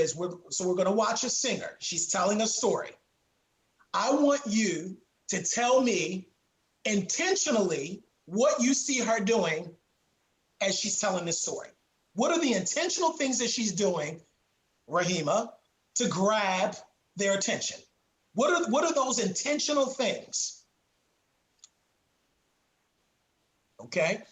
is we're going to watch a singer. She's telling a story. I want you to tell me intentionally what you see her doing as she's telling this story. What are the intentional things that she's doing, Rahima, to grab their attention? What are those intentional things? Okay.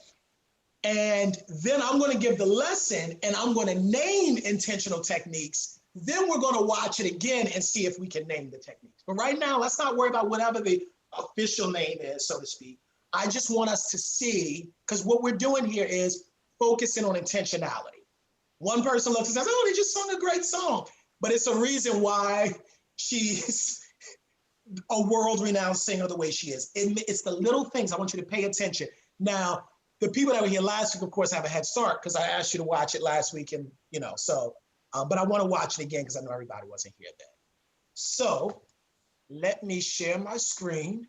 And then I'm going to give the lesson and I'm going to name intentional techniques. Then we're going to watch it again and see if we can name the techniques. But right now, let's not worry about whatever the official name is, so to speak. I just want us to see, because what we're doing here is focusing on intentionality. One person looks and says, oh, they just sung a great song. But it's a reason why she's a world-renowned singer the way she is. It's the little things. I want you to pay attention. Now, the people that were here last week, of course, have a head start because I asked you to watch it last week. And, but I want to watch it again because I know everybody wasn't here then. So let me share my screen.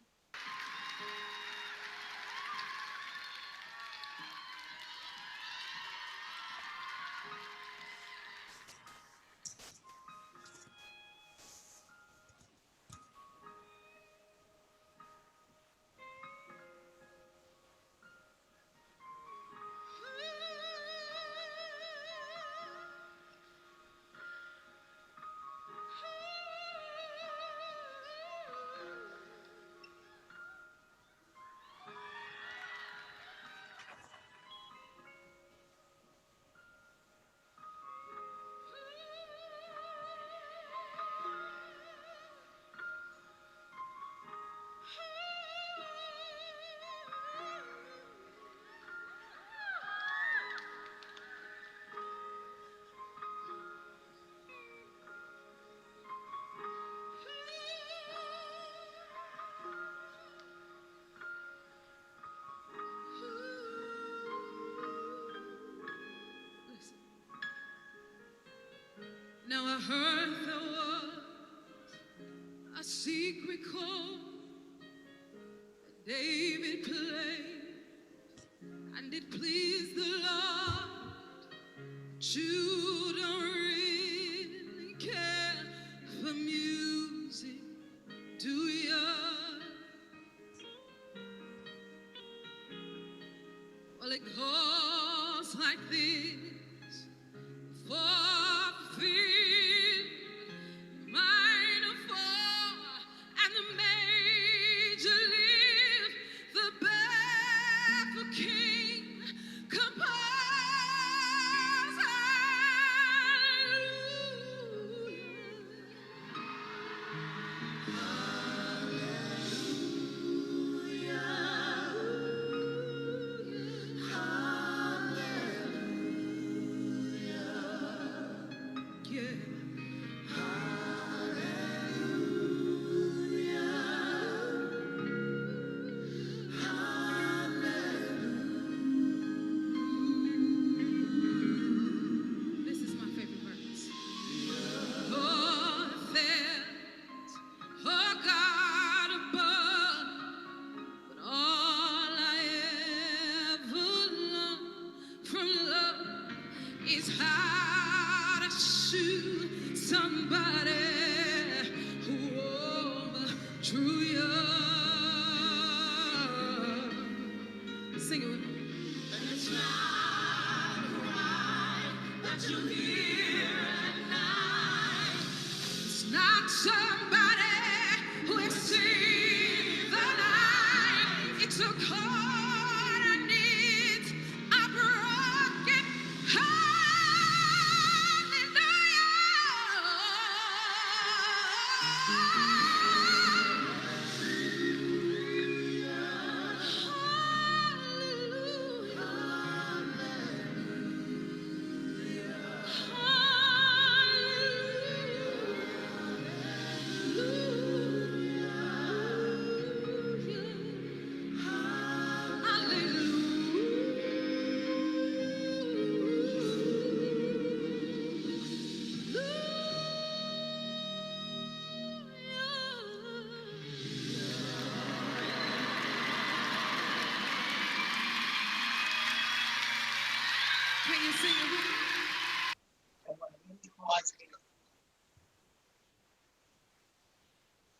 Now I heard there was a secret chord that David played, and it pleased the Lord. But you don't really care for music, do you? Well, it goes like this.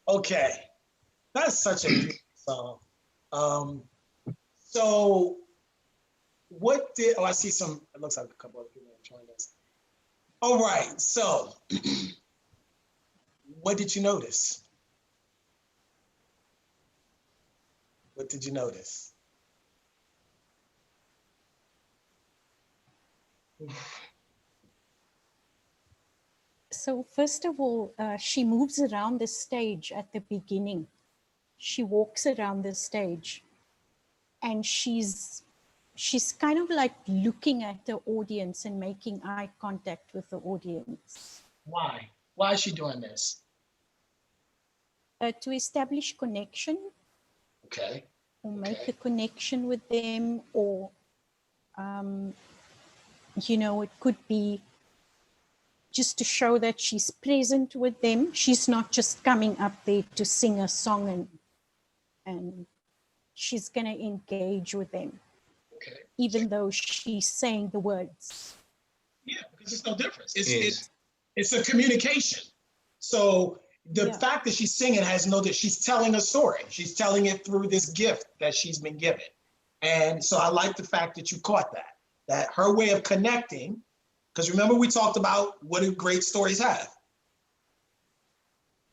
Okay, that's such a beautiful song. So what did, oh, I see some, it looks like a couple of people have joined us. All right, so what did you notice? What did you notice? So first of all, she moves around the stage at the beginning. She walks around the stage and she's kind of like looking at the audience and making eye contact with the audience. Why? Why is she doing this? To establish connection. Okay. Or make a connection with them, or, you know, it could be just to show that she's present with them. She's not just coming up there to sing a song and she's going to engage with them. Okay. Even though she's saying the words. Yeah, because it's no difference. It's a communication. So the fact that she's singing has no, that she's telling a story. She's telling it through this gift that she's been given. And so I like the fact that you caught that her way of connecting, because remember we talked about what do great stories have?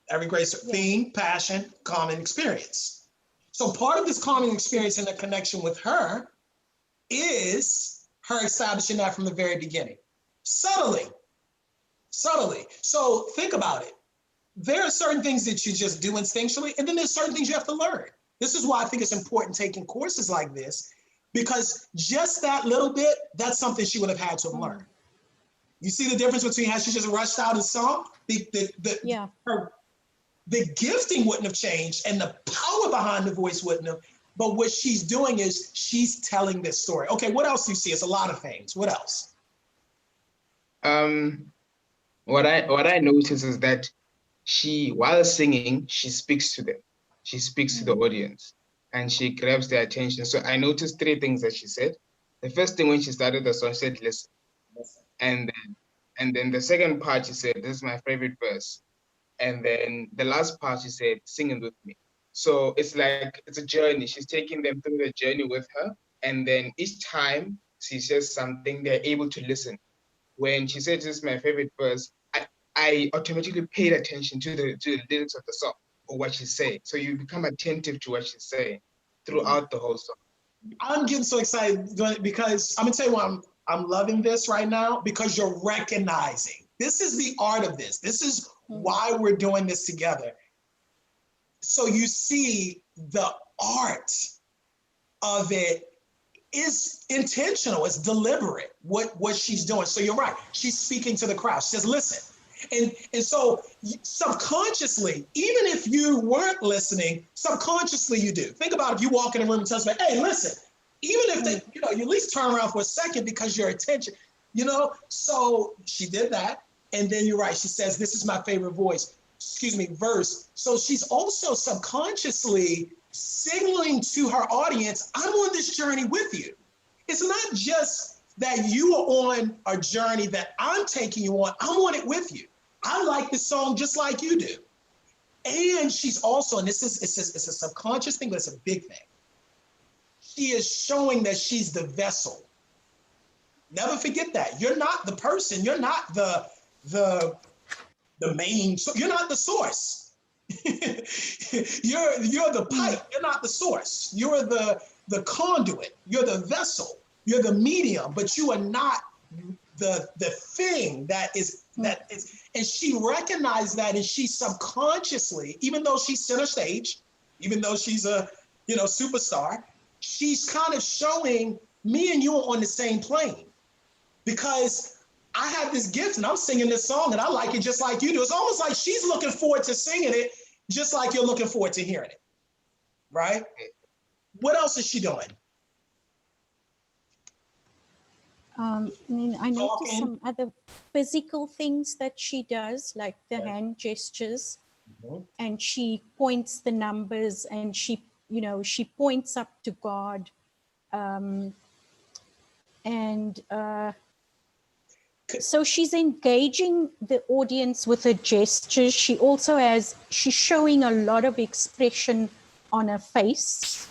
Every great theme, passion, common experience. So part of this common experience and the connection with her is her establishing that from the very beginning. Subtly. So think about it. There are certain things that you just do instinctually, and then there's certain things you have to learn. This is why I think it's important taking courses like this, because just that little bit, that's something she would have had to have learned. You see the difference between how she just rushed out and sung? The gifting wouldn't have changed and the power behind the voice wouldn't have, but what she's doing is she's telling this story. Okay, what else do you see? It's a lot of things. What else? What I notice is that she, while singing, she speaks to them. She speaks to the audience and she grabs their attention. So I noticed three things that she said. The first thing when she started the song, she said, listen. And then the second part, she said, this is my favorite verse. And then the last part, she said, singing with me. So it's like, it's a journey. She's taking them through the journey with her. And then each time she says something, they're able to listen. When she said, this is my favorite verse, I automatically paid attention to the lyrics of the song or what she's saying. So you become attentive to what she's saying throughout the whole song. I'm getting so excited because I'm gonna tell you why I'm loving this right now, because you're recognizing. This is the art of this. This is why we're doing this together. So you see the art of it is intentional, it's deliberate, what she's doing. So you're right, she's speaking to the crowd. She says, listen. And so subconsciously, even if you weren't listening, subconsciously you do. Think about if you walk in a room and tell somebody, hey, listen, even if they, you at least turn around for a second because your attention, so she did that. And then you're right, she says, this is my favorite verse. So she's also subconsciously signaling to her audience, I'm on this journey with you. It's not just that you are on a journey that I'm taking you on, I'm on it with you. I like this song just like you do. And she's also, and it's a subconscious thing, but it's a big thing. She is showing that she's the vessel. Never forget that. You're not the person, you're not the main, you're not the source. You're the pipe, you're not the source. You're the conduit, you're the vessel. You're the medium, but you are not the thing that is, and she recognized that, and she subconsciously, even though she's center stage, even though she's a, superstar, she's kind of showing me and you are on the same plane, because I have this gift and I'm singing this song and I like it just like you do. It's almost like she's looking forward to singing it just like you're looking forward to hearing it, right? What else is she doing? I noticed some other physical things that she does, like the hand gestures, and she points the numbers, and she points up to God, and So she's engaging the audience with her gestures. She's showing a lot of expression on her face.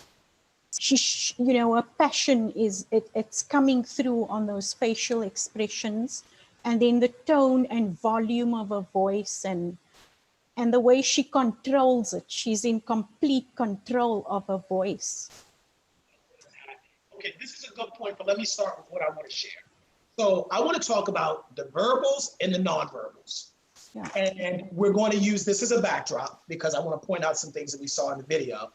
Her passion it's coming through on those facial expressions, and then the tone and volume of her voice and the way she controls it. She's in complete control of her voice. Okay, this is a good point, but let me start with what I want to share. So I want to talk about the verbals and the nonverbals. Yeah. And we're going to use this as a backdrop because I want to point out some things that we saw in the video.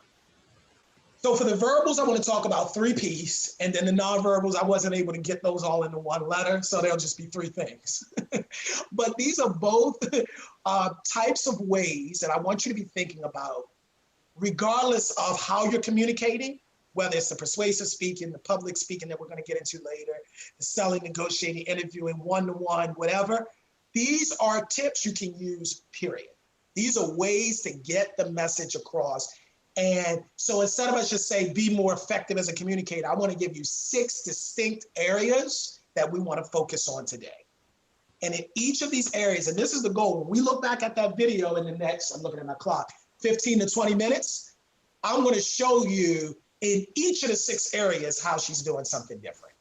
So for the verbals, I want to talk about 3 Ps, and then the nonverbals, I wasn't able to get those all into one letter, so they'll just be 3 things. But these are both types of ways that I want you to be thinking about, regardless of how you're communicating, whether it's the persuasive speaking, the public speaking that we're going to get into later, the selling, negotiating, interviewing, one-to-one, whatever. These are tips you can use, period. These are ways to get the message across. And so instead of us just say, be more effective as a communicator, I want to give you 6 distinct areas that we want to focus on today. And in each of these areas, and this is the goal, when we look back at that video in the next, I'm looking at my clock, 15 to 20 minutes, I'm going to show you in each of the 6 areas how she's doing something different.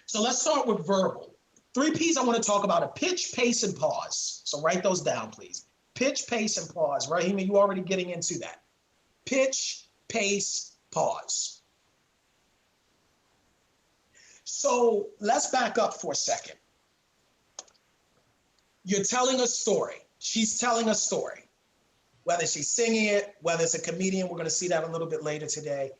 So let's start with verbal. 3 Ps I want to talk about: a pitch, pace, and pause. So write those down, please. Pitch, pace, and pause. Rahima, you already getting into that. Pitch, pace, pause. So let's back up for a second. You're telling a story. She's telling a story. Whether she's singing it, whether it's a comedian, we're going to see that a little bit later today.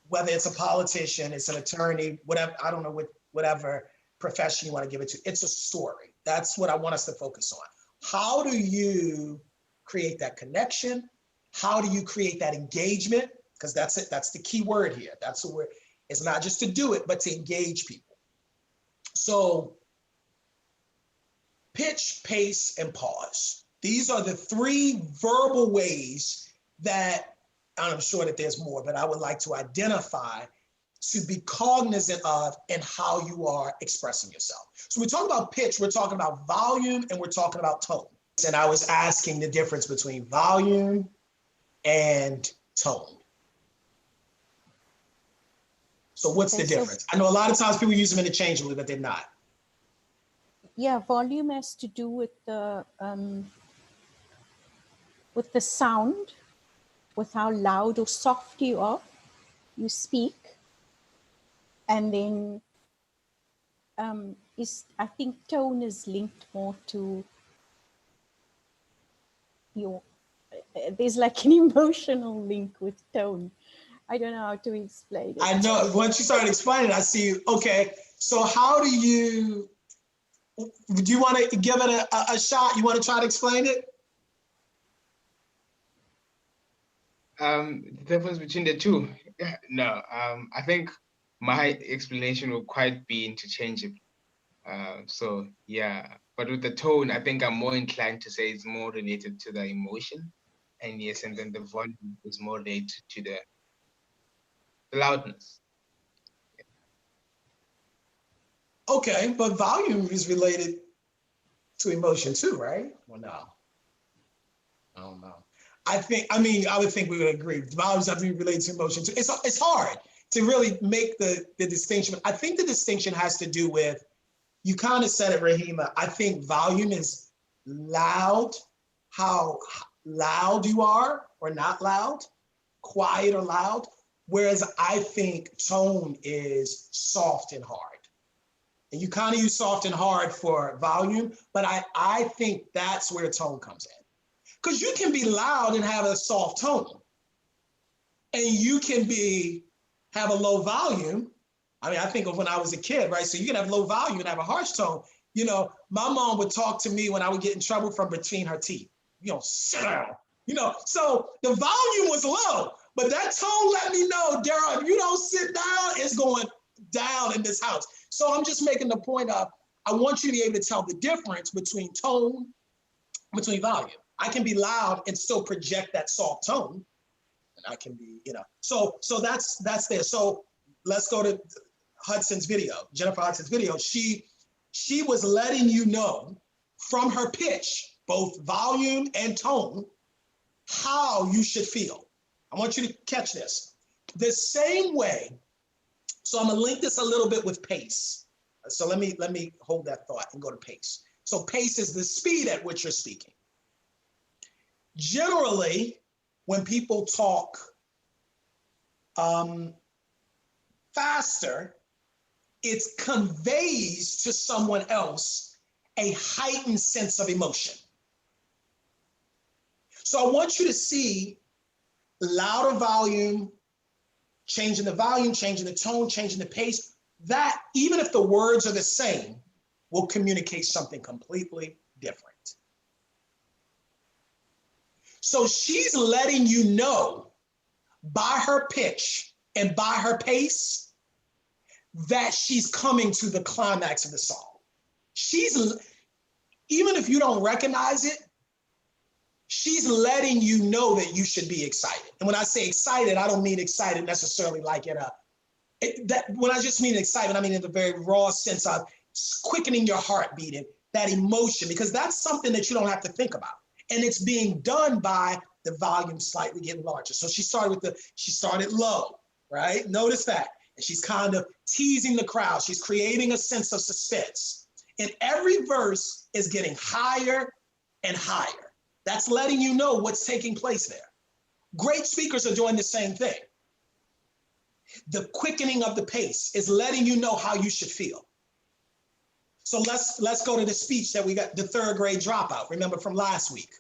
Whether it's a politician, it's an attorney, whatever, I don't know, whatever profession you want to give it to. It's a story. That's what I want us to focus on. How do you create that connection? How do you create that engagement? Because that's it. That's the key word here. That's the word. It's not just to do it, but to engage people. So pitch, pace, and pause. These are the 3 verbal ways that, I'm sure that there's more, but I would like to identify to be cognizant of and how you are expressing yourself. So we talk about pitch, we're talking about volume, and we're talking about tone. And I was asking the difference between volume and tone. So what's the difference? I know a lot of times people use them interchangeably, but they're not. Yeah, volume has to do with the sound, with how loud or soft you speak. And then I think tone is linked more to there's like an emotional link with tone. I don't know how to explain it. I know, once you started explaining, I see, okay, so how do you want to give it a shot? You want to try to explain it? The difference between the 2? No, I think my explanation will quite be interchangeable. So yeah, but with the tone, I think I'm more inclined to say it's more related to the emotion. And yes, and then the volume is more related to the loudness. Okay, but volume is related to emotion too, right? Well, no. I don't know. I would think we would agree. Volumes have to be related to emotion too. It's hard to really make the distinction. I think the distinction has to do with, you kind of said it, Rahima. I think volume is loud, how loud you are or not loud, quiet or loud. Whereas I think tone is soft and hard. And you kind of use soft and hard for volume, but I think that's where tone comes in. Because you can be loud and have a soft tone. And you can have a low volume. I mean, I think of when I was a kid, right? So you can have low volume and have a harsh tone. You know, my mom would talk to me when I would get in trouble from between her teeth. Sit down. So the volume was low, but that tone let me know, Darrell, if you don't sit down, it's going down in this house. So I'm just making the point of, I want you to be able to tell the difference between tone, between volume. I can be loud and still project that soft tone. And I can be, so that's there. So let's go to Jennifer Hudson's video. She She was letting you know from her pitch, both volume and tone, how you should feel. I want you to catch this. The same way, so I'm gonna link this a little bit with pace. So let me hold that thought and go to pace. So pace is the speed at which you're speaking. Generally, when people talk faster, it conveys to someone else a heightened sense of emotion. So I want you to see louder volume, changing the volume, changing the tone, changing the pace, that even if the words are the same, will communicate something completely different. So she's letting you know by her pitch and by her pace that she's coming to the climax of the song. Even if you don't recognize it, she's letting you know that you should be excited. And when I say excited, I don't mean excited necessarily like when I just mean excitement, I mean in the very raw sense of quickening your heartbeat and that emotion, because that's something that you don't have to think about. And it's being done by the volume slightly getting larger. So she started low, right? Notice that. And she's kind of teasing the crowd. She's creating a sense of suspense. And every verse is getting higher and higher. That's letting you know what's taking place there. Great speakers are doing the same thing. The quickening of the pace is letting you know how you should feel. So let's go to the speech that we got, the third grade dropout, remember from last week.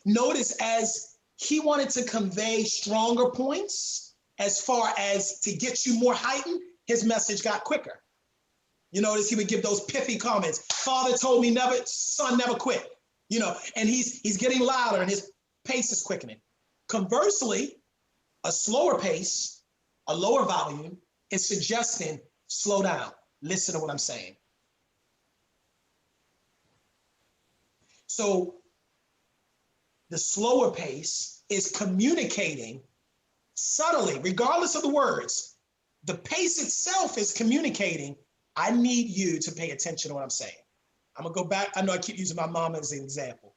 Notice as he wanted to convey stronger points as far as to get you more heightened, his message got quicker. You notice he would give those pithy comments. Father told me never, son, never quit. You know, and he's getting louder and his pace is quickening. Conversely, a slower pace, a lower volume is suggesting slow down, listen to what I'm saying. So the slower pace is communicating subtly, regardless of the words. The pace itself is communicating, I need you to pay attention to what I'm saying. I'm gonna go back. I know I keep using my mom as an example.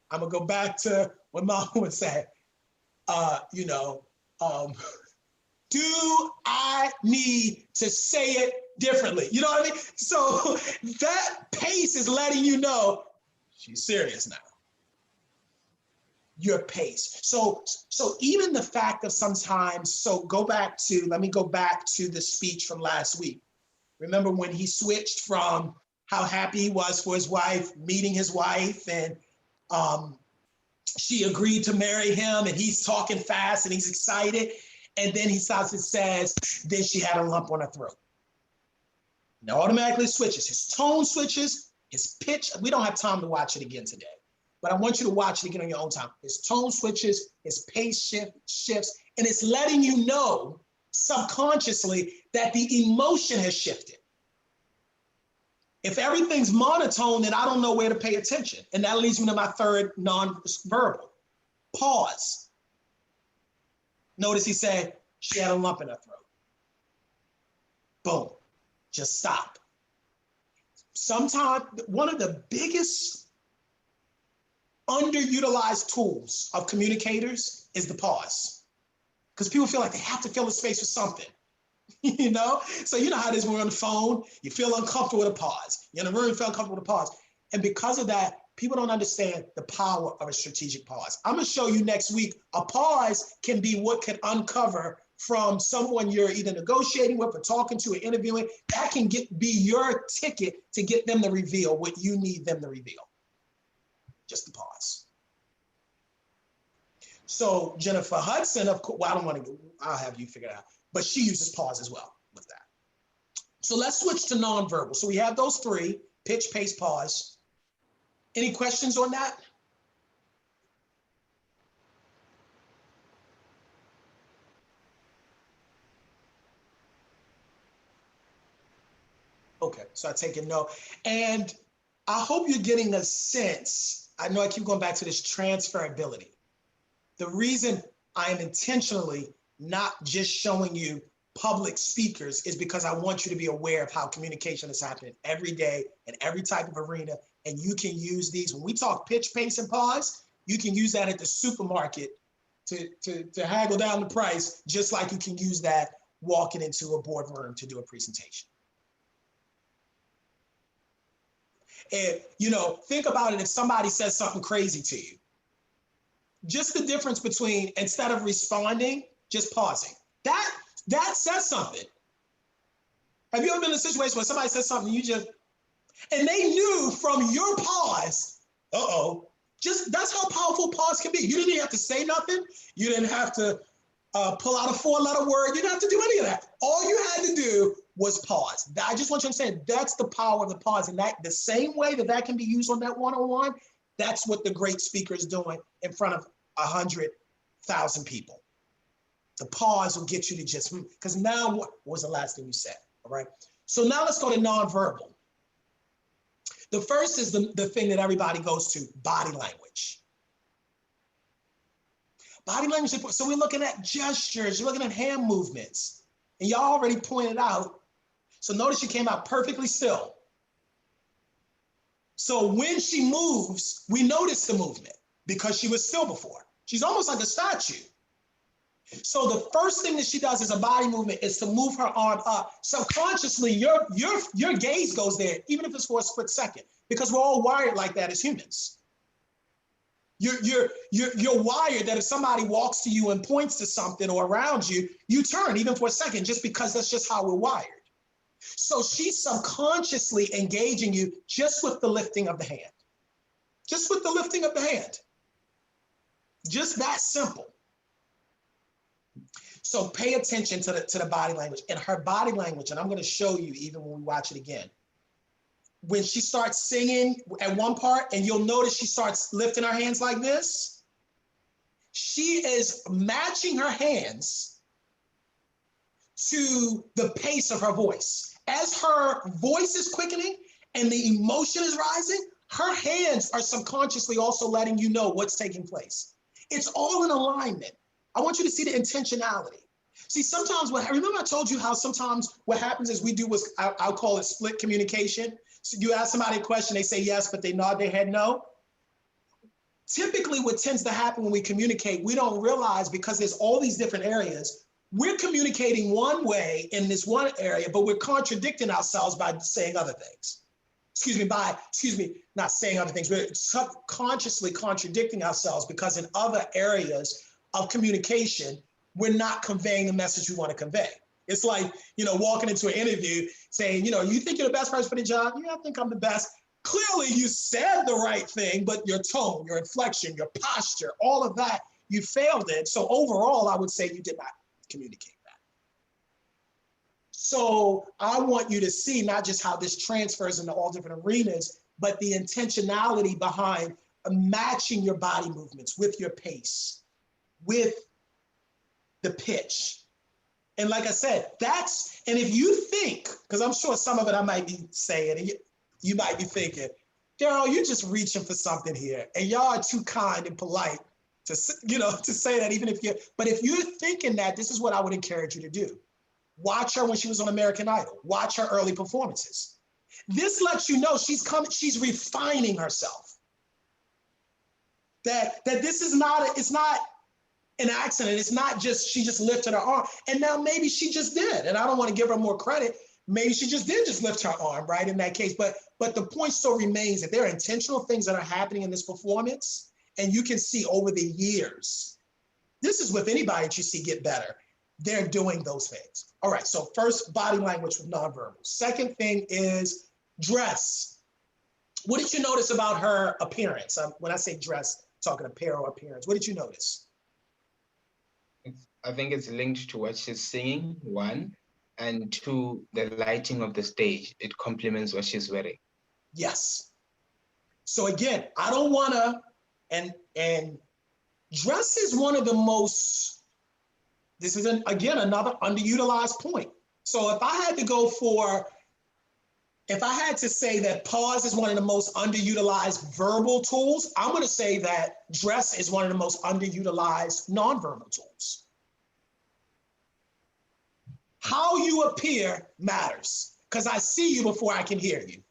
I'm gonna go back to what mom would say, do I need to say it differently? You know what I mean? So that pace is letting you know she's serious now. Your pace. So even the fact of sometimes, let me go back to the speech from last week. Remember when he switched from how happy he was for his wife, meeting his wife, and she agreed to marry him, and he's talking fast and he's excited. And then he stops and says, then she had a lump on her throat. And it automatically switches. His tone switches, his pitch. We don't have time to watch it again today, but I want you to watch it again on your own time. His tone switches, his pace shifts, and it's letting you know subconsciously that the emotion has shifted. If everything's monotone, then I don't know where to pay attention. And that leads me to my third non-verbal, pause. Notice he said, she had a lump in her throat. Boom, just stop. Sometimes one of the biggest underutilized tools of communicators is the pause. Because people feel like they have to fill the space with something. You know? So you know how it is when we're on the phone, you feel uncomfortable with a pause. You're in a room, you feel uncomfortable with a pause. And because of that, people don't understand the power of a strategic pause. I'm gonna show you next week, a pause can be what can uncover from someone you're either negotiating with or talking to or interviewing. That can be your ticket to get them to reveal what you need them to reveal. Just the pause. So Jennifer Hudson, of course, well, I'll have you figure it out. But she uses pause as well with that. So let's switch to nonverbal. So we have those three: pitch, pace, pause. Any questions on that? Okay, so I take a note. And I hope you're getting a sense. I know I keep going back to this transferability. The reason I am intentionally not just showing you public speakers is because I want you to be aware of how communication is happening every day in every type of arena. And you can use these. When we talk pitch, pace, and pause, you can use that at the supermarket to haggle down the price, just like you can use that walking into a boardroom to do a presentation. And, you know, think about it if somebody says something crazy to you. Just the difference between, instead of responding, just pausing. That says something. Have you ever been in a situation where somebody says something, and they knew from your pause, just that's how powerful pause can be. You didn't even have to say nothing. You didn't have to pull out a 4-letter word. You didn't have to do any of that. All you had to do was pause. I just want you to understand that's the power of the pause. And that the same way that can be used on that one-on-one, that's what the great speaker is doing in front of 100,000 people. The pause will get you to just, because now what was the last thing you said? All right. So now let's go to nonverbal. The first is the thing that everybody goes to, body language. Body language, so we're looking at gestures, you're looking at hand movements, and y'all already pointed out. So notice she came out perfectly still. So when she moves, we notice the movement because she was still before. She's almost like a statue. So the first thing that she does as a body movement is to move her arm up. Subconsciously, your gaze goes there, even if it's for a split second, because we're all wired like that as humans. You're wired that if somebody walks to you and points to something or around you, you turn even for a second, just because that's just how we're wired. So she's subconsciously engaging you just with the lifting of the hand. Just with the lifting of the hand. Just that simple. So pay attention to the body language, and her body language, and I'm going to show you even when we watch it again. When she starts singing at one part, and you'll notice she starts lifting her hands like this, she is matching her hands to the pace of her voice. As her voice is quickening and the emotion is rising, her hands are subconsciously also letting you know what's taking place. It's all in alignment. I want you to see the intentionality. See, sometimes remember I told you how sometimes what happens is we do what's, I'll call it split communication. So you ask somebody a question, they say yes, but they nod their head no. Typically what tends to happen when we communicate, we don't realize, because there's all these different areas, we're communicating one way in this one area, but we're contradicting ourselves by saying other things. Not saying other things, we're subconsciously contradicting ourselves because in other areas of communication, we're not conveying the message we want to convey. It's like, walking into an interview saying, you think you're the best person for the job? Yeah, I think I'm the best. Clearly you said the right thing, but your tone, your inflection, your posture, all of that, you failed it. So overall, I would say you did not communicate that. So I want you to see not just how this transfers into all different arenas, but the intentionality behind matching your body movements with your pace, with the pitch. And like I said, and if you think, because I'm sure some of it I might be saying, and you might be thinking, Darrell, you're just reaching for something here, and y'all are too kind and polite to say that, even if but if you're thinking that, this is what I would encourage you to do. Watch her when she was on American Idol. Watch her early performances. This lets you know she's refining herself. That this is it's not an accident. It's not just she just lifted her arm, and now maybe she just did, and I don't want to give her more credit. Maybe she just did just lift her arm, right, in that case. But the point still remains that there are intentional things that are happening in this performance, and you can see over the years. This is with anybody that you see get better. They're doing those things. All right, so first, body language with nonverbal. Second thing is dress. What did you notice about her appearance? When I say dress, I'm talking apparel appearance. What did you notice? I think it's linked to what she's singing, one, and two, the lighting of the stage. It complements what she's wearing. Yes. So again, I don't want to, and dress is one of the most, this is again another underutilized point. So if I had to say that pause is one of the most underutilized verbal tools, I'm going to say that dress is one of the most underutilized nonverbal tools. How you appear matters because I see you before I can hear you.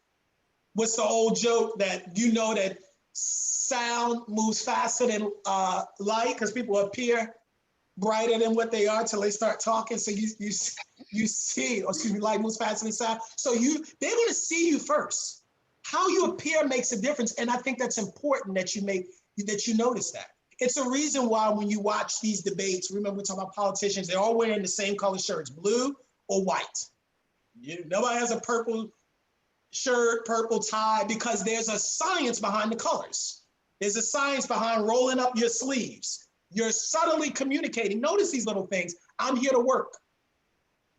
What's the old joke that you know that sound moves faster than light because people appear brighter than what they are till they start talking. So you see, or excuse me, light moves faster than sound. So they're going to see you first. How you appear makes a difference, and I think that's important that you notice that. It's a reason why when you watch these debates, remember we talk about politicians, they're all wearing the same color shirts, blue or white. Nobody has a purple shirt, purple tie, because there's a science behind the colors. There's a science behind rolling up your sleeves. You're subtly communicating. Notice these little things. I'm here to work.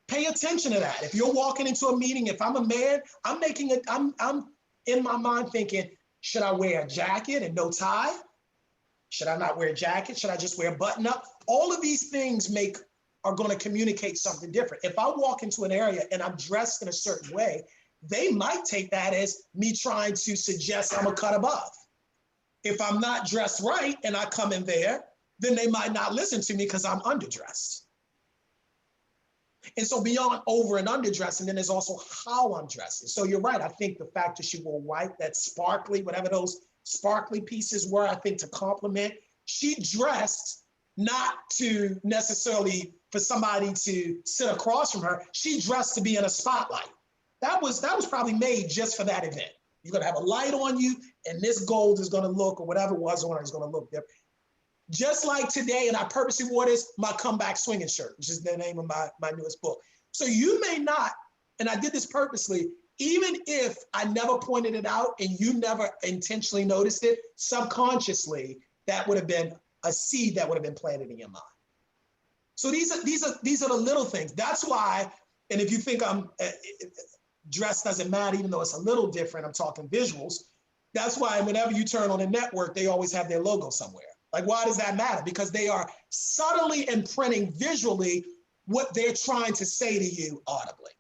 Pay attention to that. If you're walking into a meeting, if I'm a man, I'm in my mind thinking, should I wear a jacket and no tie? Should I not wear a jacket? Should I just wear a button up? All of these things are going to communicate something different. If I walk into an area and I'm dressed in a certain way, they might take that as me trying to suggest I'm a cut above. If I'm not dressed right and I come in there, then they might not listen to me because I'm underdressed. And so beyond over and underdressing, then there's also how I'm dressing. So you're right. I think the fact that she wore white, that sparkly, whatever those sparkly pieces were, I think to compliment, she dressed not to necessarily for somebody to sit across from her. She dressed to be in a spotlight. That was probably made just for that event. You're going to have a light on you, and this gold is going to look, or whatever it was on her is going to look different. Just like today, and I purposely wore this, my comeback swinging shirt, which is the name of my newest book. So you may not, and I did this purposely, even if I never pointed it out and you never intentionally noticed it, subconsciously, that would have been a seed that would have been planted in your mind. So these are the little things. That's why, and if you think I'm dress doesn't matter, even though it's a little different, I'm talking visuals. That's why whenever you turn on a network, they always have their logo somewhere. Like, why does that matter? Because they are subtly imprinting visually what they're trying to say to you audibly.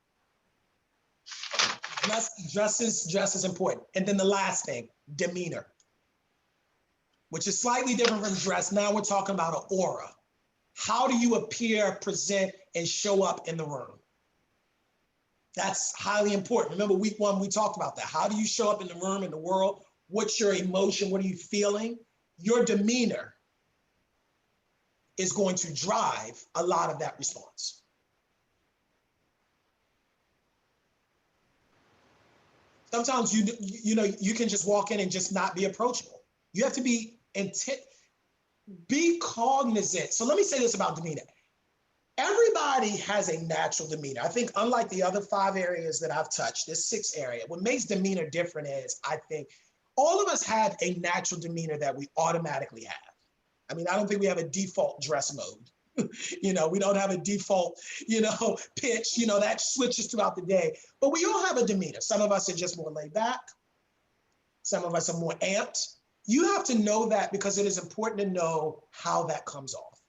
Dress is important. And then the last thing, demeanor, which is slightly different from dress. Now we're talking about an aura. How do you appear, present, and show up in the room? That's highly important. Remember week 1, we talked about that. How do you show up in the room, in the world? What's your emotion? What are you feeling? Your demeanor is going to drive a lot of that response. Sometimes you can just walk in and just not be approachable. You have to be be cognizant. So let me say this about demeanor. Everybody has a natural demeanor. I think unlike the other 5 areas that I've touched, this 6th area, what makes demeanor different is, I think, all of us have a natural demeanor that we automatically have. I mean, I don't think we have a default dress mode. We don't have a default, pitch, that switches throughout the day. But we all have a demeanor. Some of us are just more laid back. Some of us are more amped. You have to know that because it is important to know how that comes off.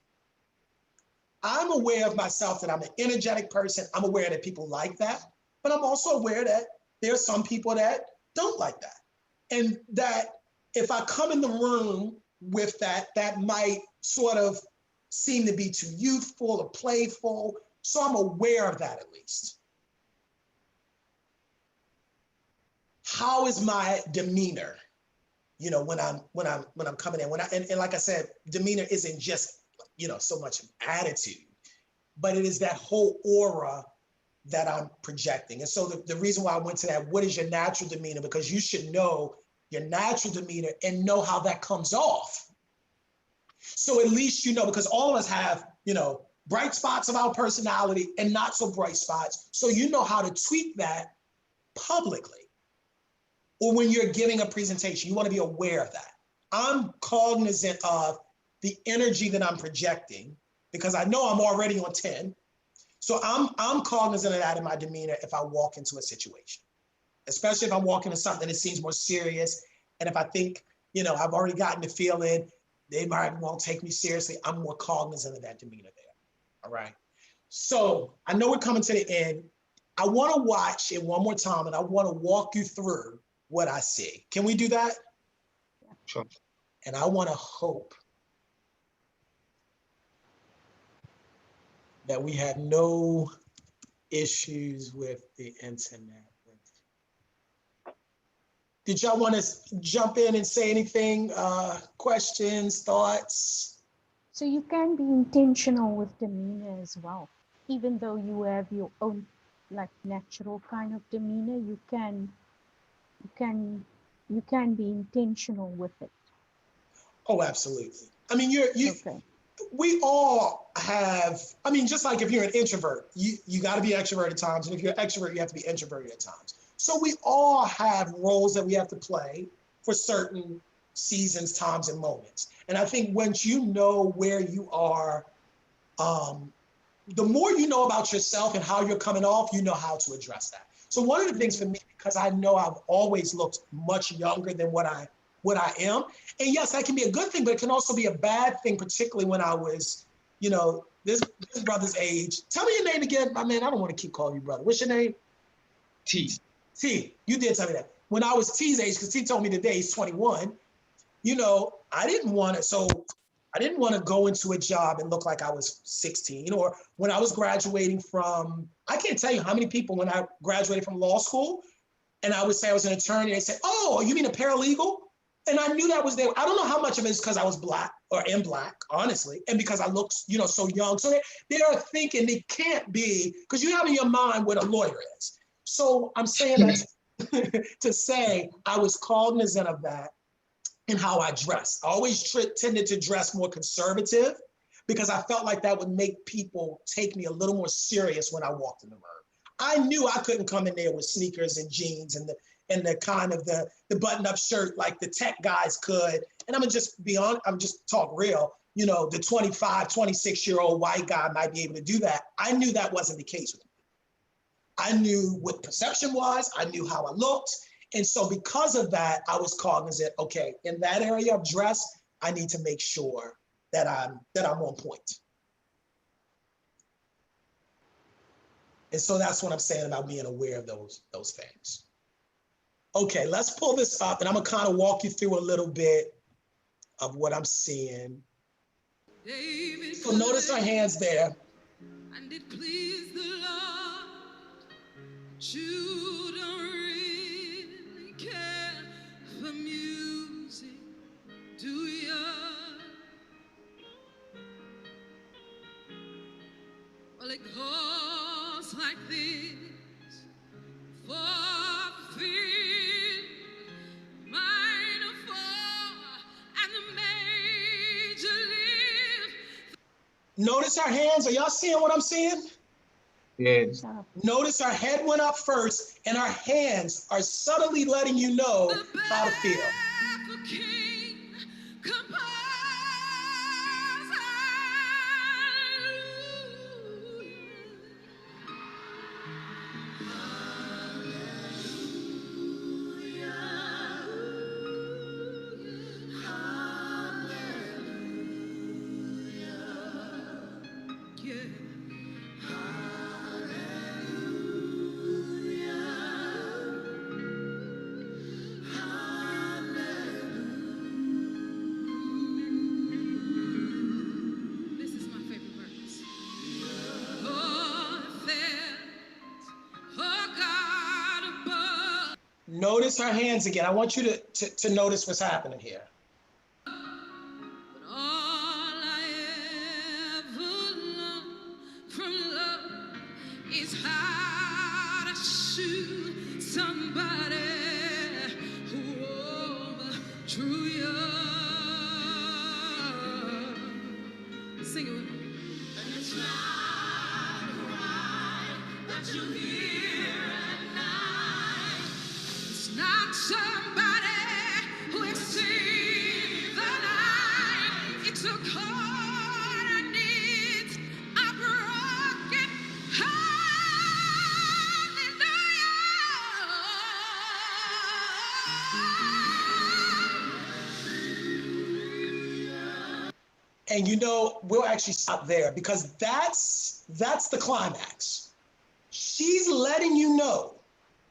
I'm aware of myself that I'm an energetic person. I'm aware that people like that. But I'm also aware that there are some people that don't like that. And that if I come in the room with that might sort of seem to be too youthful or playful. So I'm aware of that at least. How is my demeanor? When I'm coming in, and like I said, demeanor isn't just, so much attitude, but it is that whole aura that I'm projecting. And so the reason why I went to that, what is your natural demeanor? Because you should know your natural demeanor and know how that comes off. So at least because all of us have, bright spots of our personality and not so bright spots. So you know how to tweak that publicly. Or when you're giving a presentation, you want to be aware of that. I'm cognizant of the energy that I'm projecting because I know I'm already on 10. So I'm cognizant of that in my demeanor if I walk into a situation, especially if I'm walking into something that seems more serious. And if I think, I've already gotten the feeling they might won't take me seriously, I'm more cognizant of that demeanor there. All right. So I know we're coming to the end. I want to watch it one more time and I want to walk you through what I see. Can we do that? Sure. And I want to hope that we had no issues with the internet. Did y'all want to jump in and say anything? Questions, thoughts? So you can be intentional with demeanor as well. Even though you have your own like natural kind of demeanor, you can be intentional with it. Oh, absolutely. I mean, Okay. we all have, I mean, just like if you're an introvert, you got to be extroverted at times. And if you're an extrovert, you have to be introverted at times. So we all have roles that we have to play for certain seasons, times, and moments. And I think once you know where you are, the more you know about yourself and how you're coming off, you know how to address that. So one of the things for me, because I know I've always looked much younger than what I am. And yes, that can be a good thing, but it can also be a bad thing, particularly when I was, this brother's age. Tell me your name again, my man. I don't want to keep calling you brother. What's your name? T. T. You did tell me that. When I was T's age, because T told me today he's 21, I didn't want to go into a job and look like I was 16. Or when I was graduating from, I can't tell you how many people when I graduated from law school and I would say I was an attorney, they said, oh, you mean a paralegal? And I knew that was there. I don't know how much of it is because I was Black or am Black, honestly, and because I looked, so young. So they are thinking it can't be, because you have in your mind what a lawyer is. So I'm saying that to say I was cognizant of that in how I dress. I always tended to dress more conservative because I felt like that would make people take me a little more serious when I walked in the room. I knew I couldn't come in there with sneakers and jeans and the kind of the button-up shirt like the tech guys could. And I'm gonna just be on, I'm just talk real. The 25, 26-year-old white guy might be able to do that. I knew that wasn't the case with me. I knew what perception was. I knew how I looked. And so because of that, I was cognizant, okay, in that area of dress, I need to make sure that I'm on point. And so that's what I'm saying about being aware of those things. Okay, let's pull this up and I'm gonna kind of walk you through a little bit of what I'm seeing. So notice our hands there. And it pleased the Lord. You don't really care for music, do you? Well, it goes like this. Fourth, fifth, minor four, and the major lift. Notice our hands. Are y'all seeing what I'm seeing? Yes. Notice our head went up first and our hands are subtly letting you know how to feel. Notice our hands again. I want you to notice what's happening here. But all I ever learned from love is how to shoot somebody who overthrew you. Sing it with me. And it's not right that you hear at night. It's not somebody who has seen the light. It's a chord that needs a broken hallelujah. And we'll actually stop there because that's the climax. She's letting you know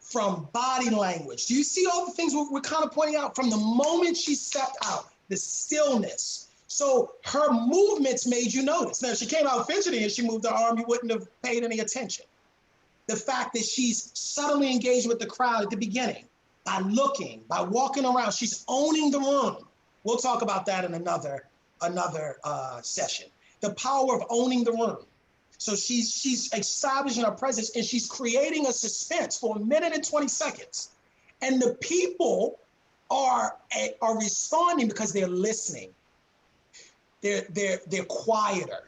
from body language. Do you see all the things we're kind of pointing out from the moment she stepped out, the stillness. So her movements made you notice. Now, if she came out fidgeting and she moved her arm, you wouldn't have paid any attention. the fact that she's subtly engaged with the crowd at the beginning by looking, by walking around. She's owning the room. We'll talk about that in another session. The power of owning the room. So she's establishing her presence, and she's creating a suspense for 1 minute and 20 seconds. And the people are responding because they're listening. They're quieter.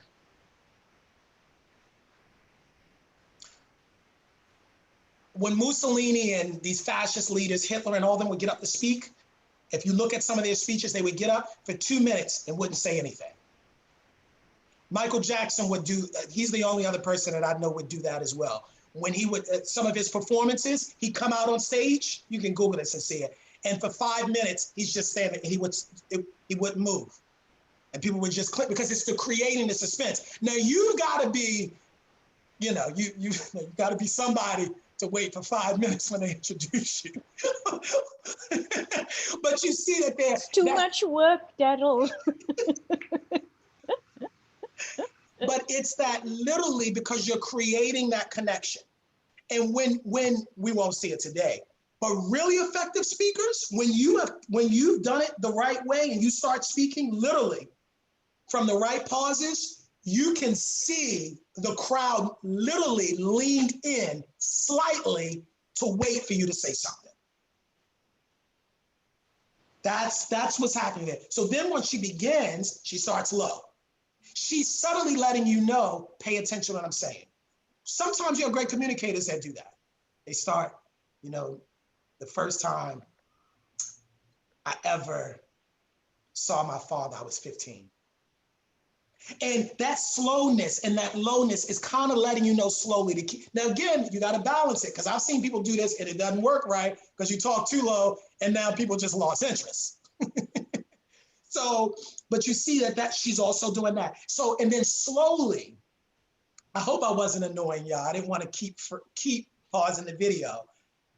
When Mussolini and these fascist leaders, Hitler and all of them, would get up to speak, if you look at some of their speeches, they would get up for 2 minutes and wouldn't say anything. Michael Jackson would do, he's the only other person that I know would do that as well. When he would, some of his performances, he'd come out on stage, you can Google this and see it, and for 5 minutes, he's just standing, and he wouldn't move. And people would just click, because it's the creating the suspense. Now you've got to be, you got to be somebody to wait for 5 minutes when they introduce you. But you see that there's too much work, Darrell. But it's that literally because you're creating that connection. And when we won't see it today, but really effective speakers, when you've done it the right way and you start speaking literally from the right pauses, you can see the crowd literally leaned in slightly to wait for you to say something. That's what's happening there. So then when she begins, she starts low. She's subtly letting you know, pay attention to what I'm saying. Sometimes you have great communicators that do that. They start, the first time I ever saw my father, I was 15. And that slowness and that lowness is kind of letting you know slowly to keep. Now, again, you got to balance it, because I've seen people do this and it doesn't work right because you talk too low and now people just lost interest. So, but you see that she's also doing that. So, and then slowly, I hope I wasn't annoying y'all. I didn't want to keep pausing the video,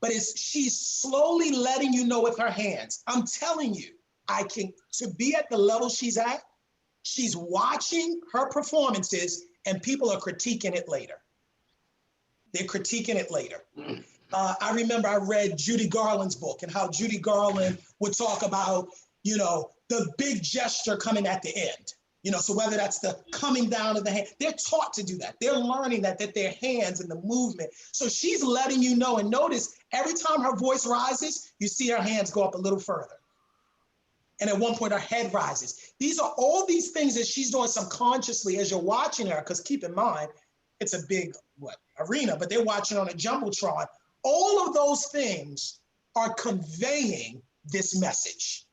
but she's slowly letting you know with her hands. I'm telling you, to be at the level she's at, she's watching her performances and people are critiquing it later. They're critiquing it later. I remember I read Judy Garland's book and how Judy Garland would talk about, the big gesture coming at the end. So whether that's the coming down of the hand, they're taught to do that. They're learning that their hands and the movement. So she's letting you know, and notice every time her voice rises, you see her hands go up a little further. And at one point her head rises. These are all these things that she's doing subconsciously as you're watching her, because keep in mind, it's a big arena, but they're watching on a Jumbotron. All of those things are conveying this message.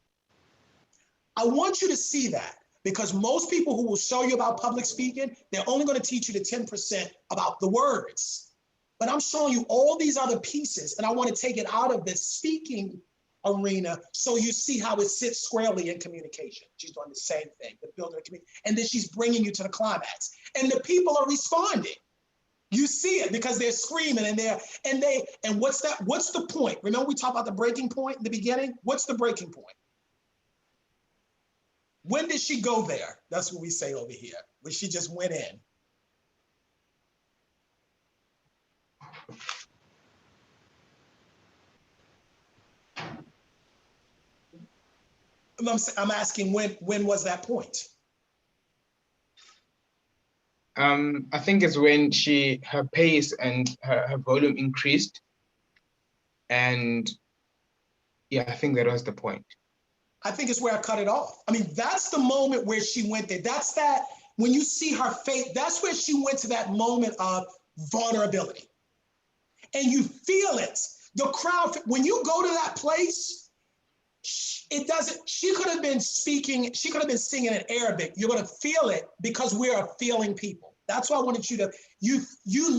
I want you to see that, because most people who will show you about public speaking, they're only going to teach you the 10% about the words. But I'm showing you all these other pieces, and I want to take it out of the speaking arena so you see how it sits squarely in communication. She's doing the same thing, the building of community, and then she's bringing you to the climax. And the people are responding. You see it because they're screaming and what's that? What's the point? Remember we talked about the breaking point in the beginning? What's the breaking point? When did she go there? That's what we say over here, when she just went in. I'm asking when was that point? I think it's when her pace and her volume increased. And yeah, I think that was the point. I think it's where I cut it off. I mean, that's the moment where she went there. That's that, when you see her face, that's where she went to that moment of vulnerability. And you feel it. The crowd, when you go to that place, she could have been speaking, she could have been singing in Arabic. You're going to feel it because we're a feeling people. That's why I wanted you to, you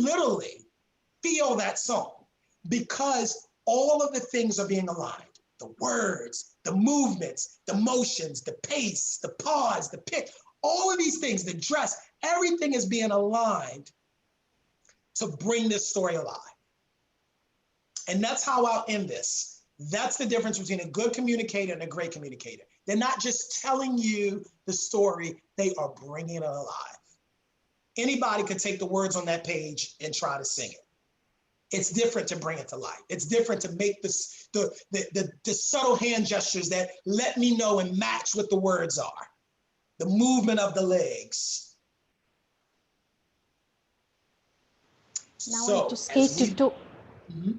literally feel that song, because all of the things are being aligned. The words, the movements, the motions, the pace, the pause, the pick, all of these things, the dress, everything is being aligned to bring this story alive. And that's how I'll end this. That's the difference between a good communicator and a great communicator. They're not just telling you the story, they are bringing it alive. Anybody could take the words on that page and try to sing it. It's different to bring it to life. It's different to make this, the subtle hand gestures that let me know and match what the words are. The movement of the legs. Now So, I'm too scared as we, to talk. Mhm.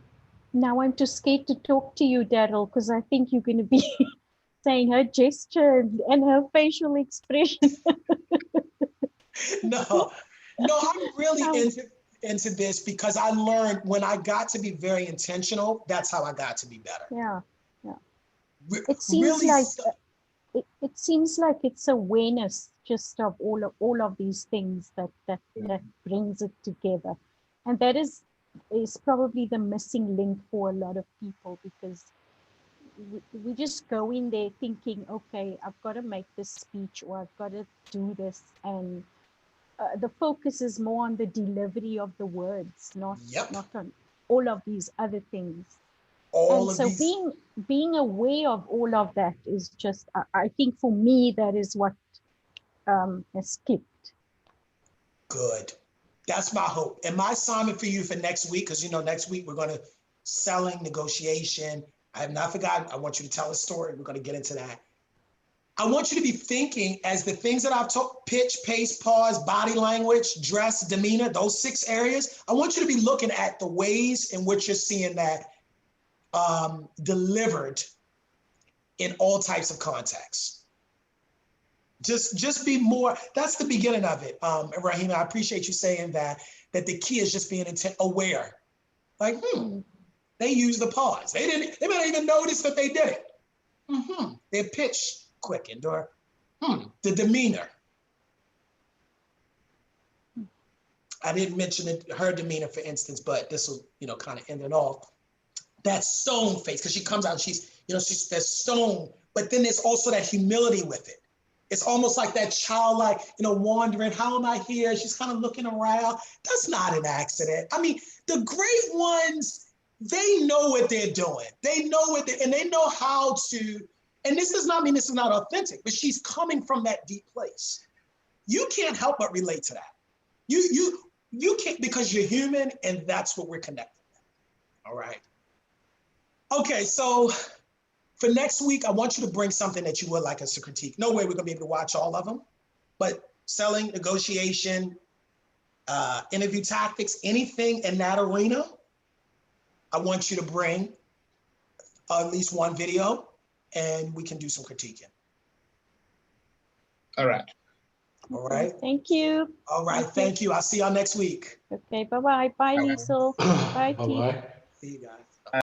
Now I'm too scared to talk to you, Darrell, because I think you're going to be saying her gesture and her facial expression. No, I'm really Um, into this because I learned when I got to be very intentional, that's how I got to be better. yeah, Re- it seems really, like it seems like it's awareness just of all of these things that brings it together, and that is probably the missing link for a lot of people, because we just go in there thinking, okay, I've got to make this speech or I've got to do this, and the focus is more on the delivery of the words, not Yep, on all of these other things. all And of so these. being aware of all of that is just, I think for me, that is what has clicked. Good. That's my hope. And my assignment for you for next week, because next week we're going to selling, negotiation. I have not forgotten. I want you to tell a story. We're going to get into that. I want you to be thinking as the things that I've taught, pitch, pace, pause, body language, dress, demeanor, those 6 areas. I want you to be looking at the ways in which you're seeing that delivered in all types of contexts. Just be more, that's the beginning of it. Raheem, I appreciate you saying that the key is just being aware. Like, they use the pause. They may not even notice that they did it. Their pitch quickened, or the demeanor. I didn't mention her demeanor, for instance, but this will, kind of end it off. That stone face, because she comes out and she's that stone, but then there's also that humility with it. It's almost like that childlike, wandering, how am I here? She's kind of looking around. That's not an accident. I mean, the great ones, they know what they're doing. They know and they know how to, and this does not mean this is not authentic, but she's coming from that deep place. You can't help but relate to that. You can't, because you're human, and that's what we're connected with. All right. Okay, so for next week, I want you to bring something that you would like us to critique. No way we're gonna be able to watch all of them, but selling, negotiation, interview tactics, anything in that arena, I want you to bring at least one video and we can do some critiquing. All right. All right. Thank you. All right. Thank you. I'll see y'all next week. Okay, bye-bye. Bye, Liesel. Bye, Keith. Bye-bye. See you guys.